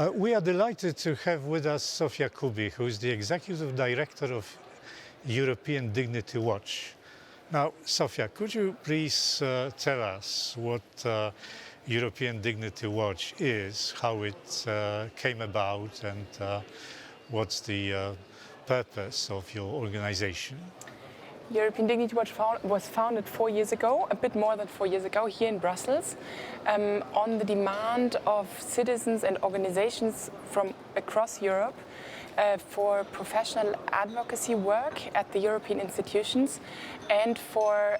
We are delighted to have with us Sophia Kuby, who is the Executive Director of European Dignity Watch. Now, Sophia, could you please tell us what European Dignity Watch is, how it came about, and what's the purpose of your organization? European Dignity Watch was founded 4 years ago, a bit more than 4 years ago, here in Brussels, on the demand of citizens and organizations from across Europe for professional advocacy work at the European institutions and for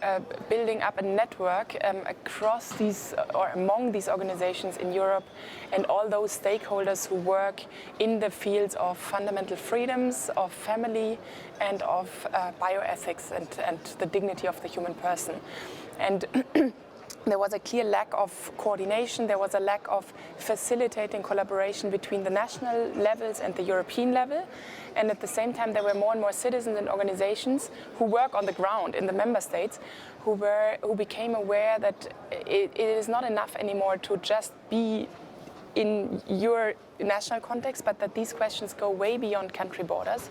building up a network across these or among these organizations in Europe and all those stakeholders who work in the fields of fundamental freedoms, of family and of bioethics and the dignity of the human person. And there was a clear lack of coordination, there was a lack of facilitating collaboration between the national levels and the European level. And at the same time, there were more and more citizens and organizations who work on the ground in the member states who became aware that it is not enough anymore to just be in your national context, but that these questions go way beyond country borders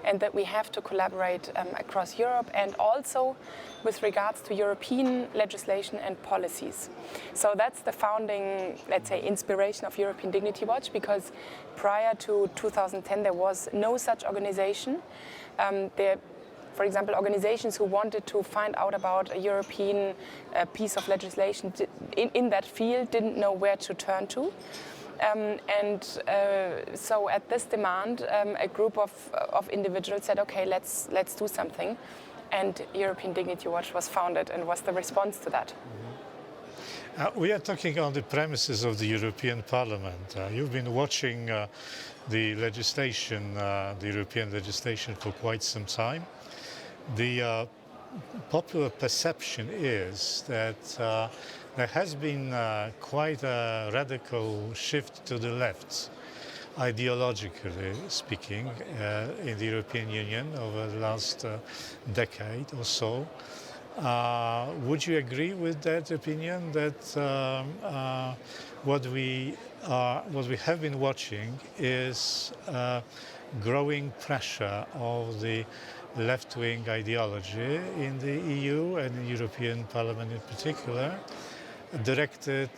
and that we have to collaborate across Europe and also with regards to European legislation and policies. So that's the founding, let's say, inspiration of European Dignity Watch, because prior to 2010 there was no such organization. For example, organizations who wanted to find out about a European piece of legislation in that field didn't know where to turn to. So at this demand, a group of individuals said, okay, let's do something. And European Dignity Watch was founded and was the response to that. We are talking on the premises of the European Parliament. You've been watching the legislation, the European legislation, for quite some time. The popular perception is that there has been quite a radical shift to the left, ideologically speaking, in the European Union over the last decade or so. Would you agree with that opinion, that what we have been watching is growing pressure of the left-wing ideology in the EU and the European Parliament in particular, directed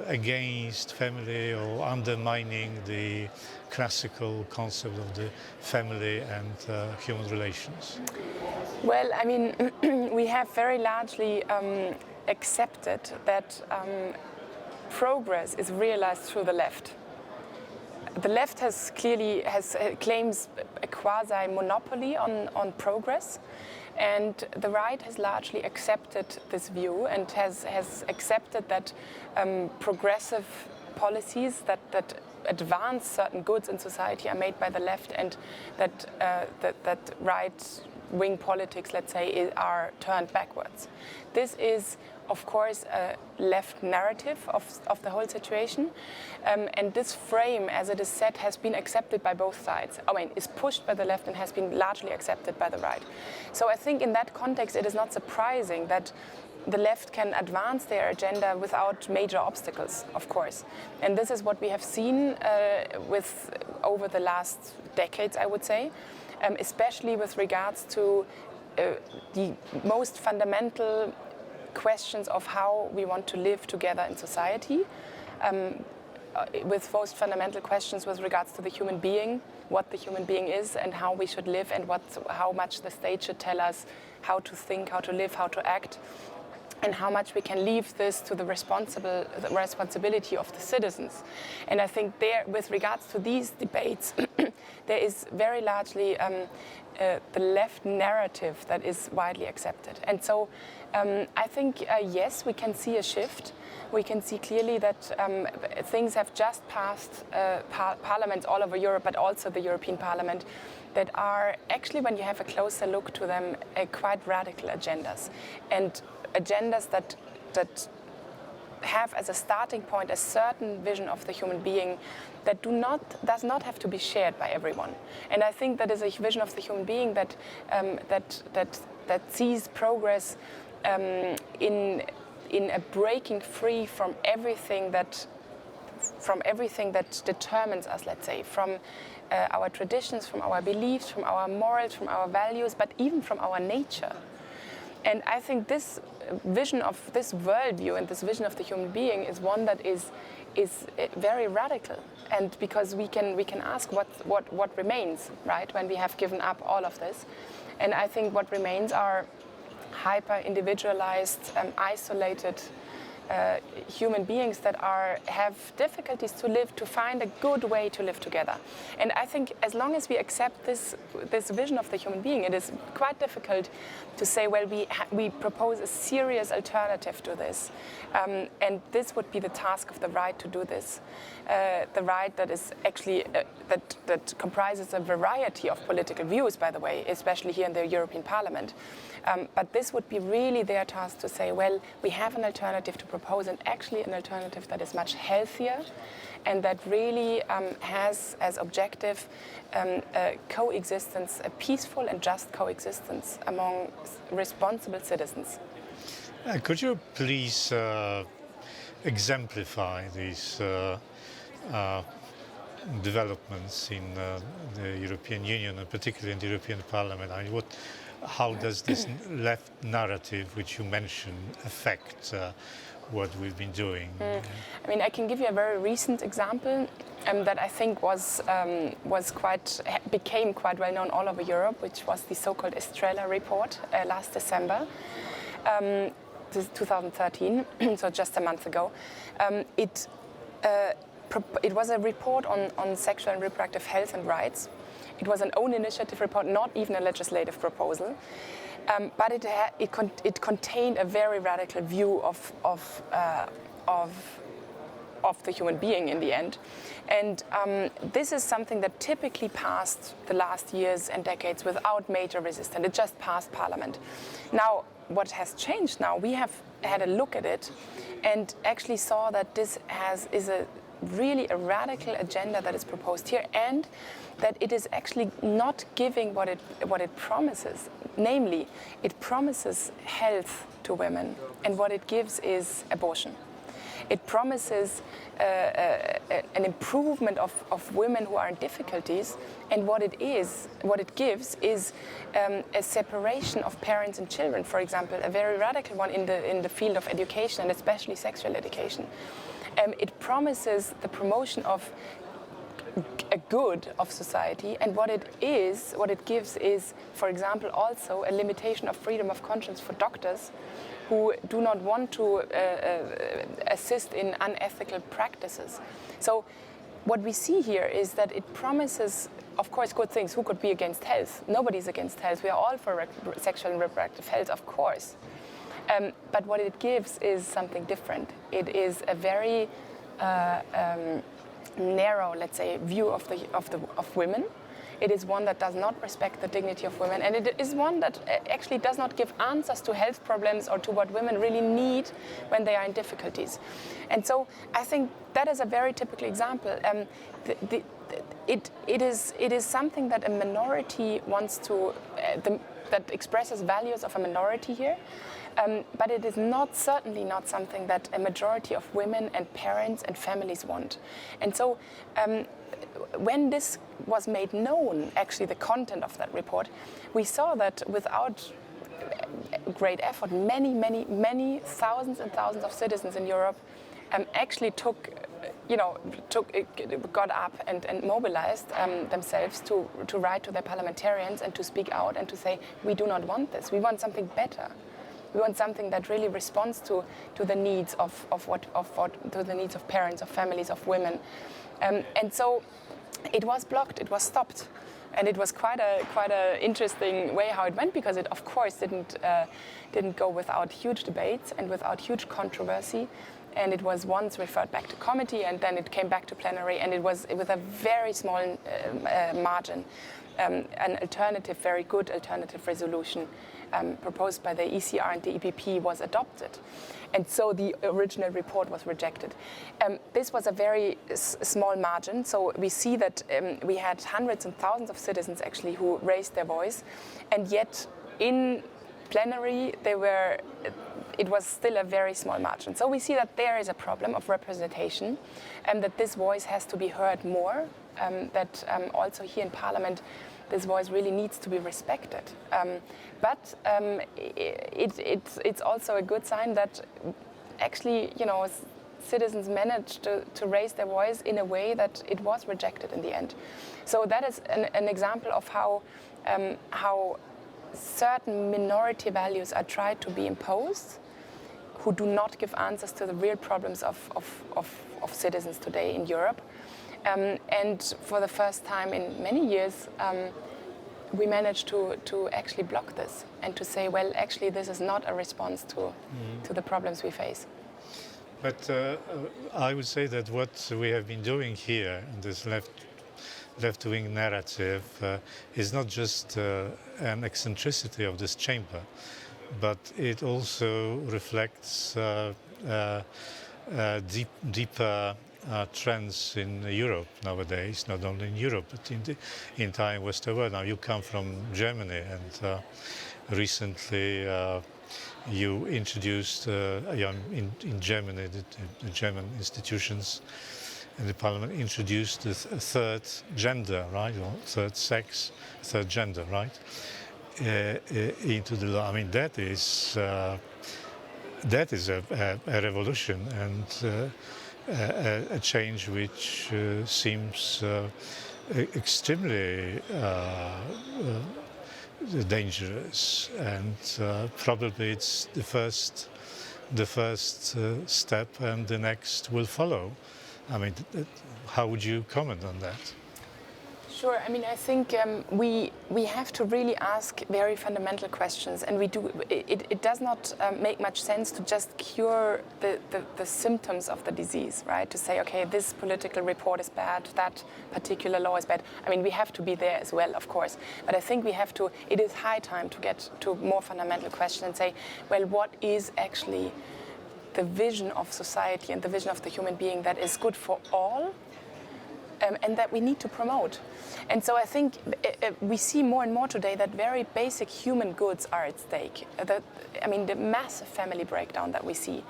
against family or undermining the classical concept of the family and human relations? Well, I mean, we have very largely accepted that progress is realized through the left. The left claims a quasi-monopoly on progress, and the right has largely accepted this view and has accepted that progressive policies that advance certain goods in society are made by the left, and that right-wing politics, let's say, are turned backwards. This is, of course, a left narrative of the whole situation. And this frame, as it is set, has been accepted by both sides. I mean, is pushed by the left and has been largely accepted by the right. So I think in that context, it is not surprising that the left can advance their agenda without major obstacles, of course. And this is what we have seen over the last decades, I would say, especially with regards to the most fundamental questions of how we want to live together in society, with most fundamental questions with regards to the human being, what the human being is and how we should live, and how much the state should tell us how to think, how to live, how to act, and how much we can leave this to the responsibility of the citizens. And I think with regards to these debates, there is very largely the left narrative that is widely accepted. And so I think, yes, we can see a shift. We can see clearly that things have just passed parliaments all over Europe, but also the European Parliament, that are actually, when you have a closer look to them, quite radical agendas. And agendas that have as a starting point a certain vision of the human being that does not have to be shared by everyone. And I think that is a vision of the human being that sees progress in a breaking free from everything that from everything that determines us, let's say, from our traditions, from our beliefs, from our morals, from our values, but even from our nature. And I think this vision of this worldview and this vision of the human being is one that is very radical. And because we can ask what remains, right, when we have given up all of this. And I think what remains are hyper-individualized, isolated human beings that have difficulties to find a good way to live together. And I think as long as we accept this vision of the human being, it is quite difficult to say, well, we propose a serious alternative to this. And this would be the task of the right to do this. The right that is actually, that comprises a variety of political views, by the way, especially here in the European Parliament. But this would be really their task to say, well, we have an alternative to propose, and actually an alternative that is much healthier and that really has as objective coexistence, a peaceful and just coexistence among responsible citizens. Could you please exemplify these developments in the European Union, and particularly in the European Parliament? I mean, how does this left narrative, which you mentioned, affect what we've been doing? I mean, I can give you a very recent example that I think became quite well known all over Europe, which was the so-called Estrela report last December. 2013, so just a month ago. It was a report on sexual and reproductive health and rights. It was an own initiative report, not even a legislative proposal, but it contained a very radical view of the human being in the end. And this is something that typically passed the last years and decades without major resistance. It just passed Parliament. Now, what has changed now, we have had a look at it and actually saw that this is really a radical agenda that is proposed here, and that it is actually not giving what it promises. Namely, it promises health to women, and what it gives is abortion. It promises an improvement of women who are in difficulties, and what it gives is a separation of parents and children, for example, a very radical one in the field of education, and especially sexual education. It promises the promotion of a good of society, and what it gives is, for example, also a limitation of freedom of conscience for doctors who do not want to assist in unethical practices. So what we see here is that it promises, of course, good things. Who could be against health? Nobody's against health. We are all for sexual and reproductive health, of course. But what it gives is something different. It is a very narrow, let's say, view of women. It is one that does not respect the dignity of women, and it is one that actually does not give answers to health problems or to what women really need when they are in difficulties. And so I think that is a very typical example. It is something that a minority wants to, that expresses values of a minority here. But it is certainly not something that a majority of women and parents and families want. And so when this was made known, actually the content of that report, we saw that without great effort, many thousands and thousands of citizens in Europe actually got up and mobilized themselves to write to their parliamentarians and to speak out and to say, we do not want this, we want something better. We want something that really responds to the needs of the needs of parents, of families, of women, and so it was blocked. It was stopped, and it was quite a interesting way how it went, because it of course didn't go without huge debates and without huge controversy, and it was once referred back to committee, and then it came back to plenary, and it was with a very small margin. An alternative, very good alternative resolution proposed by the ECR and the EPP was adopted. And so the original report was rejected. This was a very small margin, so we see that we had hundreds and thousands of citizens actually who raised their voice, and yet in plenary it was still a very small margin. So we see that there is a problem of representation, and that this voice has to be heard more, that also here in Parliament this voice really needs to be respected. But it's also a good sign that actually, citizens managed to raise their voice in a way that it was rejected in the end. So that is an example of how certain minority values are tried to be imposed, who do not give answers to the real problems of citizens today in Europe. And for the first time in many years, we managed to actually block this and to say, well, actually, this is not a response to the problems we face. But I would say that what we have been doing here in this left-wing narrative is not just an eccentricity of this chamber, but it also reflects deeper trends in Europe nowadays, not only in Europe, but in the entire Western world. Now, you come from Germany, and recently you introduced, in Germany, the German institutions and the parliament introduced the third gender, right, or third sex, third gender, right, into the law. I mean, that is a revolution and a change which seems extremely dangerous, and probably it's the first step, and the next will follow. I mean, how would you comment on that? Sure. I mean, I think we have to really ask very fundamental questions, and we do. It does not make much sense to just cure the symptoms of the disease, right? To say, okay, this political report is bad, that particular law is bad. I mean, we have to be there as well, of course. But I think we have to. It is high time to get to more fundamental questions and say, well, what is actually the vision of society and the vision of the human being that is good for all, and that we need to promote. And so I think we see more and more today that very basic human goods are at stake. The massive family breakdown that we see,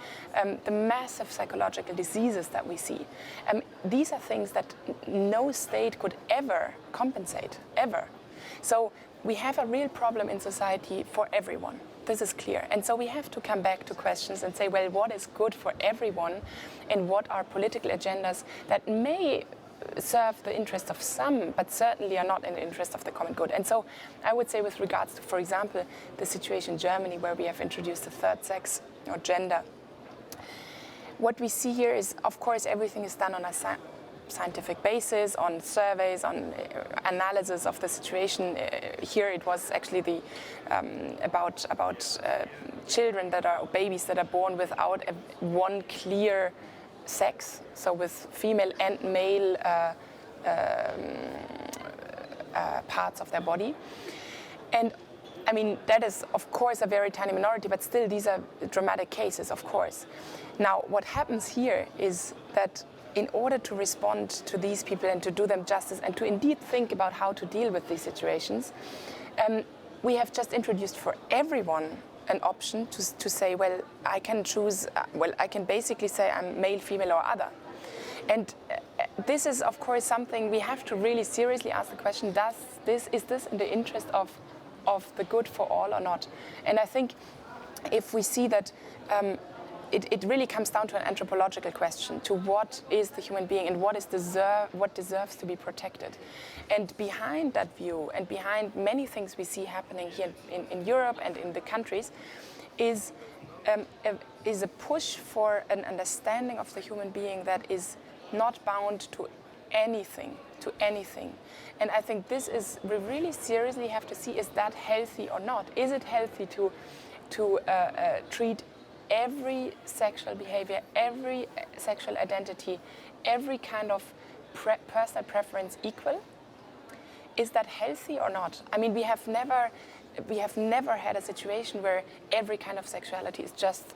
the massive psychological diseases that we see. These are things that no state could ever compensate, ever. So we have a real problem in society for everyone. This is clear. And so we have to come back to questions and say, well, what is good for everyone, and what are political agendas that may serve the interest of some, but certainly are not in the interest of the common good. And so I would say, with regards to, for example, the situation in Germany, where we have introduced the third sex or gender, what we see here is, of course, everything is done on a scientific basis, on surveys, on analysis of the situation. Here it was actually about children that are, or babies that are born without one clear sex, so with female and male parts of their body. And I mean, that is, of course, a very tiny minority, but still these are dramatic cases, of course. Now, what happens here is that in order to respond to these people and to do them justice and to indeed think about how to deal with these situations, we have just introduced for everyone an option to say, well, I can choose, I can basically say I'm male, female, or other. And this is, of course, something we have to really seriously ask the question, is this in the interest of the good for all or not? And I think if we see that it really comes down to an anthropological question, to what is the human being and what deserves to be protected. And behind that view, and behind many things we see happening here in Europe and in the countries, is a push for an understanding of the human being that is not bound to anything. And I think this is, we really seriously have to see, is that healthy or not? Is it healthy to treat every sexual behavior, every sexual identity, every kind of personal preference equal? Is that healthy or not? I mean, we have never we have never had a situation where every kind of sexuality is just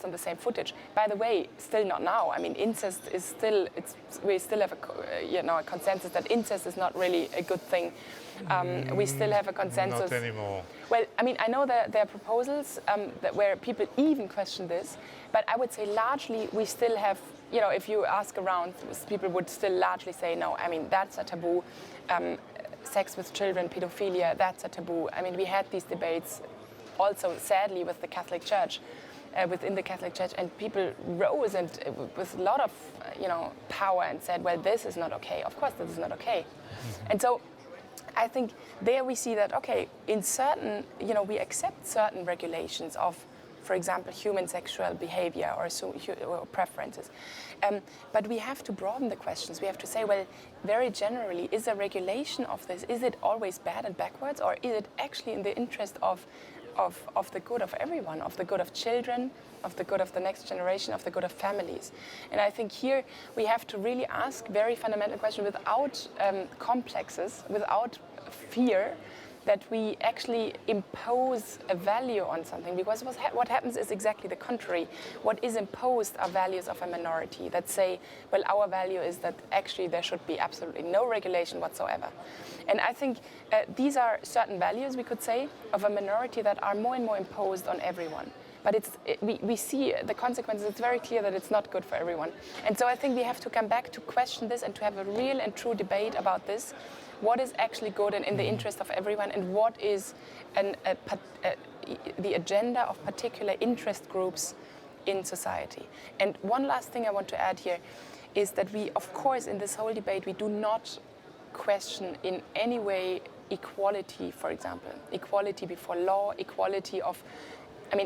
on the same footage. By the way, still not now. I mean, incest is still, we still have a consensus that incest is not really a good thing. We still have a consensus. Not anymore. Well, I mean, I know that there are proposals where people even question this, but I would say largely we still have, if you ask around, people would still largely say no. I mean, that's a taboo. Sex with children, pedophilia, that's a taboo. I mean, we had these debates also, sadly, with the Catholic Church, within the Catholic Church, and people rose and with a lot of, power and said, well, this is not okay. Of course, this is not okay. Mm-hmm. And so I think there we see that, okay, in certain, we accept certain regulations of, for example, human sexual behavior or preferences. But we have to broaden the questions. We have to say, well, very generally, is a regulation of this, is it always bad and backwards, or is it actually in the interest of the good of everyone, of the good of children, of the good of the next generation, of the good of families? And I think here we have to really ask very fundamental questions without complexes, without fear, that we actually impose a value on something, because what happens is exactly the contrary. What is imposed are values of a minority that say, well, our value is that actually there should be absolutely no regulation whatsoever. And I think these are certain values, we could say, of a minority that are more and more imposed on everyone. But we see the consequences. It's very clear that it's not good for everyone. And so I think we have to come back to question this and to have a real and true debate about this. What is actually good and in the interest of everyone, and what is the agenda of particular interest groups in society. And one last thing I want to add here is that we, of course, in this whole debate, we do not question in any way equality, for example. Equality before law, equality of,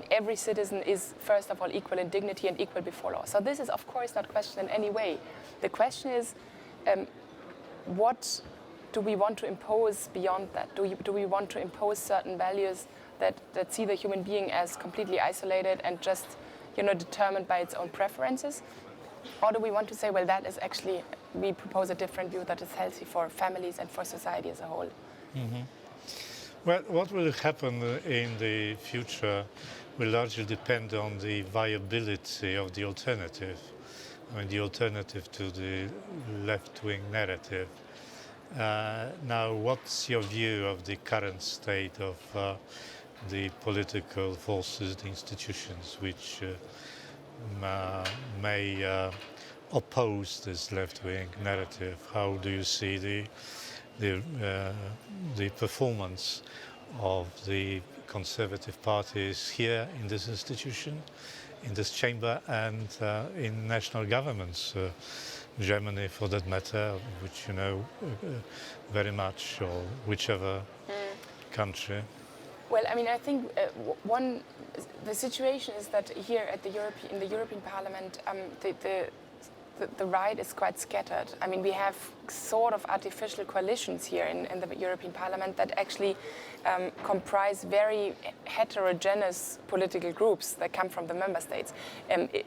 every citizen is, first of all, equal in dignity and equal before law. So this is, of course, not questioned in any way. The question is, what do we want to impose beyond that? Do we want to impose certain values that see the human being as completely isolated and just, determined by its own preferences? Or do we want to say, well, that is actually, we propose a different view that is healthy for families and for society as a whole? Mm-hmm. Well, what will happen in the future will largely depend on the viability of the alternative. The alternative to the left-wing narrative. Now, what's your view of the current state of the political forces, the institutions which may oppose this left-wing narrative? How do you see the performance of the conservative parties here in this institution, in this chamber, and in national governments? Germany, for that matter, which you know very much, or whichever country. Well, I think the situation is that here at in the European Parliament, the right is quite scattered. We have sort of artificial coalitions here in the European Parliament that actually comprise very heterogeneous political groups that come from the member states.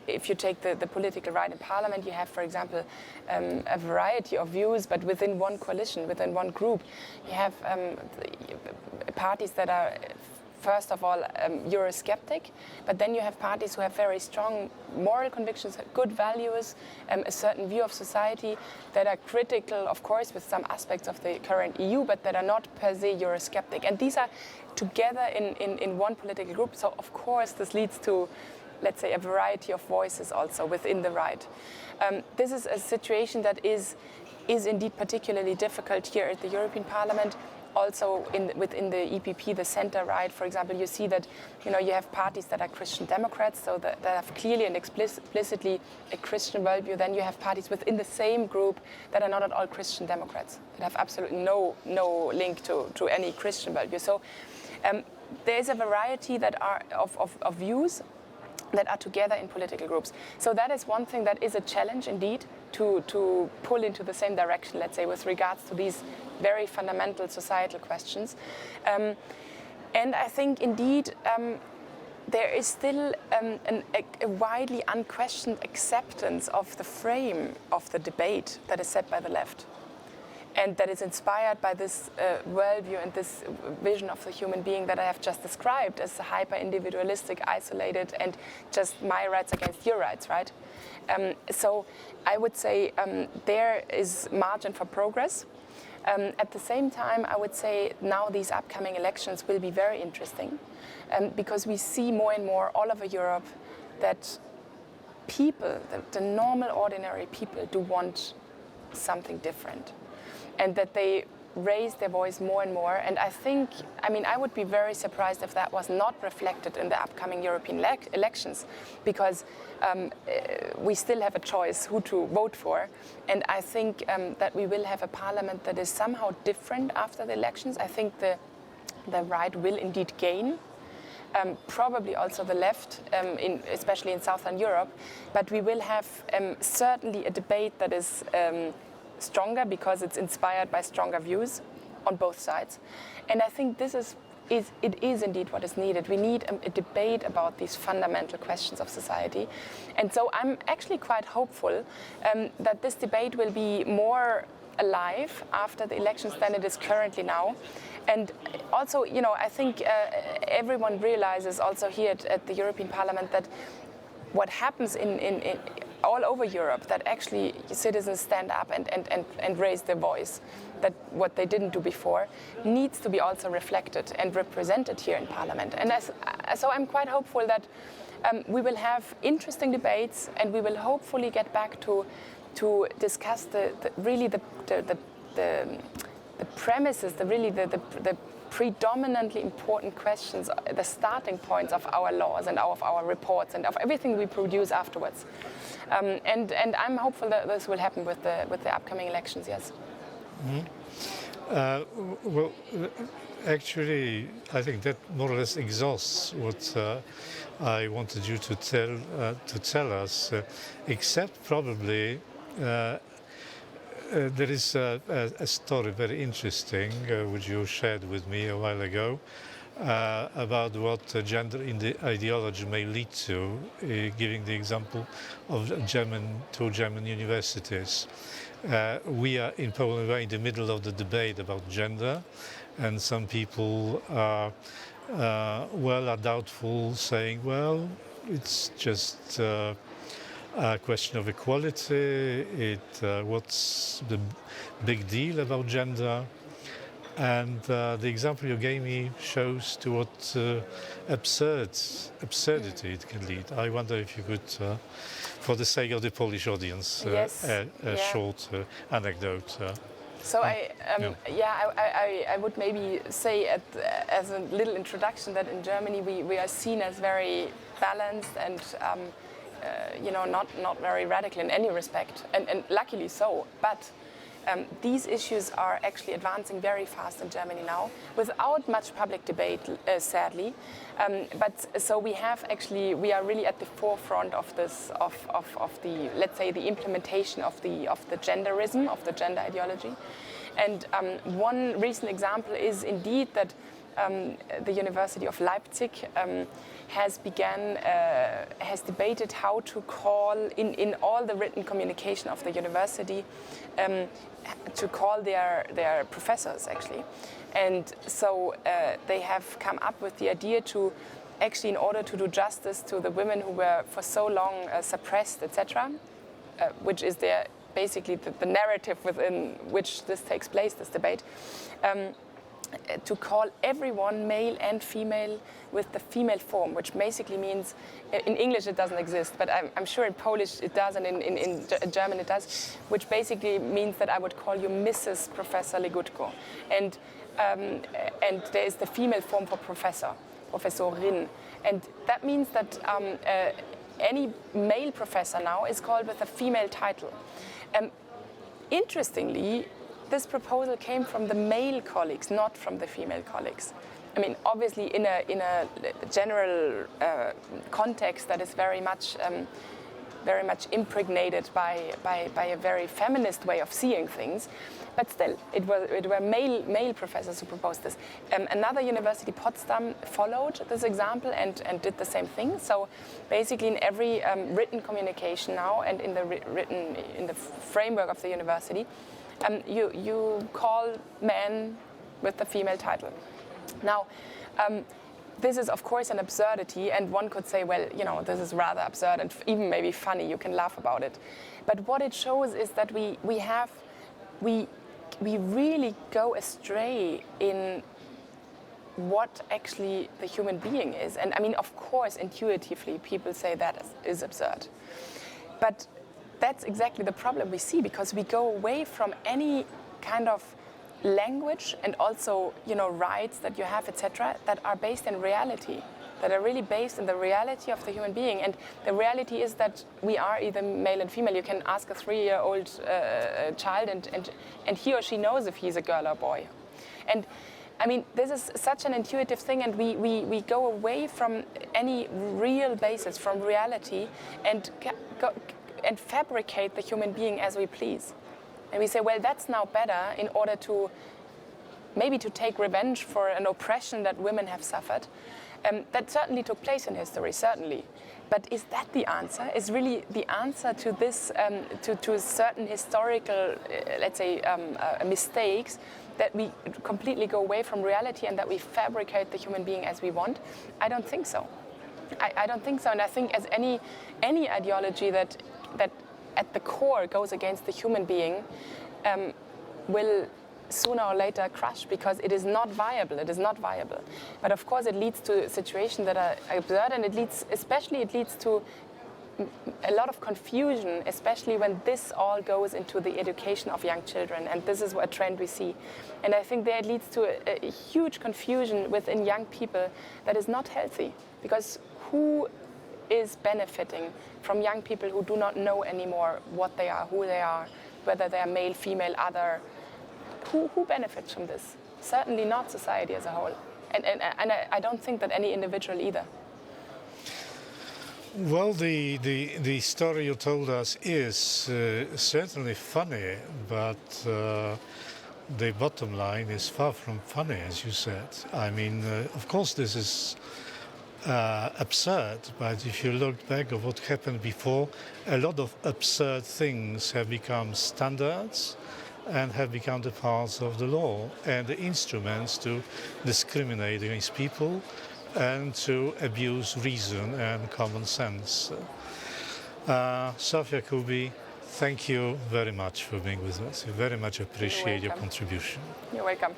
If you take the political right in Parliament, you have, for example, a variety of views, but within one coalition, within one group, you have parties that are, first of all, Eurosceptic, but then you have parties who have very strong moral convictions, good values, a certain view of society that are critical, of course, with some aspects of the current EU, but that are not per se Eurosceptic. And these are together in one political group. So, of course, this leads to, let's say, a variety of voices also within the right. This is a situation that is indeed particularly difficult here at the European Parliament. Also within the EPP, the center-right, for example, you see that you have parties that are Christian Democrats, so that have clearly and explicitly a Christian worldview. Then you have parties within the same group that are not at all Christian Democrats, that have absolutely no link to any Christian worldview. So there is a variety that are of views that are together in political groups. So that is one thing that is a challenge indeed to pull into the same direction, let's say, with regards to these very fundamental societal questions. And I think indeed there is still a widely unquestioned acceptance of the frame of the debate that is set by the left. and that is inspired by this worldview and this vision of the human being that I have just described as hyper-individualistic, isolated, and just my rights against your rights, right? So I would say there is margin for progress. At the same time, I would say now these upcoming elections will be very interesting because we see more and more all over Europe that people, the normal, ordinary people, do want something different, and that they raise their voice more and more. And I think, I mean, I would be very surprised if that was not reflected in the upcoming European elections, because we still have a choice who to vote for. And I think that we will have a parliament that is somehow different after the elections. I think the right will indeed gain. Probably also the left, especially in Southern Europe, but we will have certainly a debate that is stronger because it's inspired by stronger views on both sides. And I think this is indeed what is needed. We need a debate about these fundamental questions of society. And so I'm actually quite hopeful that this debate will be more alive after the elections than it is currently now. And also, you know, I think everyone realizes also here at the European Parliament that what happens in all over Europe, that actually citizens stand up and raise their voice, that what they didn't do before, needs to be also reflected and represented here in Parliament. And so I'm quite hopeful that we will have interesting debates, and we will hopefully get back to discuss the premises, the predominantly important questions, the starting points of our laws and of our reports and of everything we produce afterwards. And I'm hopeful that this will happen with the upcoming elections. Yes. Mm-hmm. Well, actually, I think that more or less exhausts what I wanted you to tell us, except probably. There is a story very interesting, which you shared with me a while ago, about what gender ideology may lead to, giving the example of two German universities. We are in Poland, we are in the middle of the debate about gender, and some people are doubtful, saying, well, it's just a question of equality. What's the big deal about gender? And the example you gave me shows to what absurdity it can lead. I wonder if you could, for the sake of the Polish audience, a short anecdote. So I would maybe say as a little introduction that in Germany we are seen as very balanced and not very radical in any respect, and luckily so. But these issues are actually advancing very fast in Germany now, without much public debate, sadly. But so we are really at the forefront of this, of the, let's say, the implementation of the genderism, of the gender ideology. And one recent example is indeed that the University of Leipzig has debated how to call in all the written communication of the university to call their professors, actually. And so they have come up with the idea to actually, in order to do justice to the women who were for so long suppressed, etc., which is basically the narrative within which this takes place, this debate, to call everyone, male and female, with the female form, which basically means, in English it doesn't exist, but I'm sure in Polish it does, and in German it does, which basically means that I would call you Mrs. Professor Legutko. And there is the female form for professor, Professorin. And that means that any male professor now is called with a female title. Interestingly, this proposal came from the male colleagues, not from the female colleagues. I mean, obviously, in a general context that is very much impregnated by a very feminist way of seeing things, but still, it were male professors who proposed this. Another university, Potsdam, followed this example and did the same thing. So basically, in every written communication now, and in the framework of the university, you call men with the female title. Now, this is of course an absurdity, and one could say, well, you know, this is rather absurd and even maybe funny, you can laugh about it. But what it shows is that we really go astray in what actually the human being is. And I mean, of course, intuitively, people say that is absurd. But that's exactly the problem we see, because we go away from any kind of language and also, you know, rights that you have, etc., that are based in reality, that are really based in the reality of the human being. And the reality is that we are either male and female. You can ask a 3-year-old child and he or she knows if he's a girl or boy. And I mean, this is such an intuitive thing, and we go away from any real basis, from reality, and fabricate the human being as we please. And we say, well, that's now better in order to maybe to take revenge for an oppression that women have suffered. That certainly took place in history, certainly. But is that the answer? Is really the answer to this, to certain historical, let's say, mistakes, that we completely go away from reality and that we fabricate the human being as we want? I don't think so. I don't think so. And I think as any ideology that at the core goes against the human being will sooner or later crash, because it is not viable. It is not viable. But of course, it leads to situations that are absurd, and it leads to a lot of confusion, especially when this all goes into the education of young children. And this is a trend we see. And I think that it leads to a huge confusion within young people that is not healthy, because who is benefiting from young people who do not know anymore what they are, who they are, whether they are male, female, other? Who benefits from this? Certainly not society as a whole. And I don't think that any individual either. Well, the story you told us is certainly funny, but the bottom line is far from funny, as you said. I mean, of course, this is absurd, but if you look back at what happened before, a lot of absurd things have become standards and have become the parts of the law and the instruments to discriminate against people and to abuse reason and common sense. Sophia, Kuby, thank you very much for being with us. We very much appreciate your contribution. You're welcome.